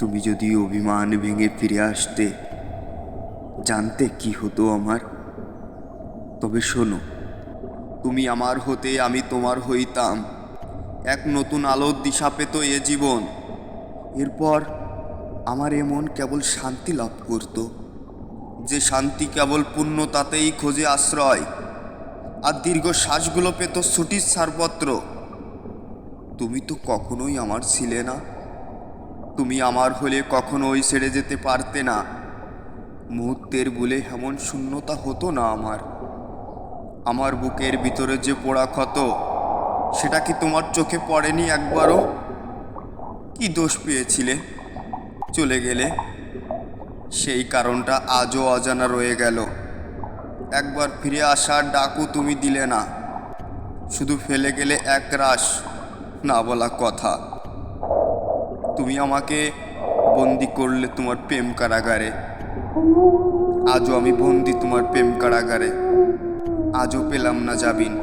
তুমি যদি অভিমান ভেঙে ফিরে আসতে, জানতে কি হতো আমার। তবে শোনো, তুমি আমার হতে আমি তোমার হইতাম, এক নতুন আলোর দিশা পেত এ জীবন। এরপর আমার এমন কেবল শান্তি লাভ করত, যে শান্তি কেবল পূর্ণতাতেই খোঁজে আশ্রয়, আর দীর্ঘ শ্বাসগুলো পেত ছুটির ছাড়পত্র। তুমি তো কখনোই আমার ছিলে না, তুমি আমার হলে কখনোই ছেড়ে যেতে পারতে না। মুহূর্তের বলে এমন শূন্যতা হতো না আমার বুকের ভিতরে যে পোড়া ক্ষত, সেটা কি তোমার চোখে পড়েনি একবারও? কি দোষ পেয়েছিলে চলে গেলে? সেই কারণটা আজও অজানা রয়ে গেল। একবার ফিরে আসার ডাকও তুমি দিলে না, শুধু ফেলে গেলে একরাশ না বলা কথা। তুমি আমাকে বন্দি করলে তোমার প্রেম কারাগারে। আজও আমি বন্দি তোমার প্রেম কারাগারে, আজও পেলাম না জামিন।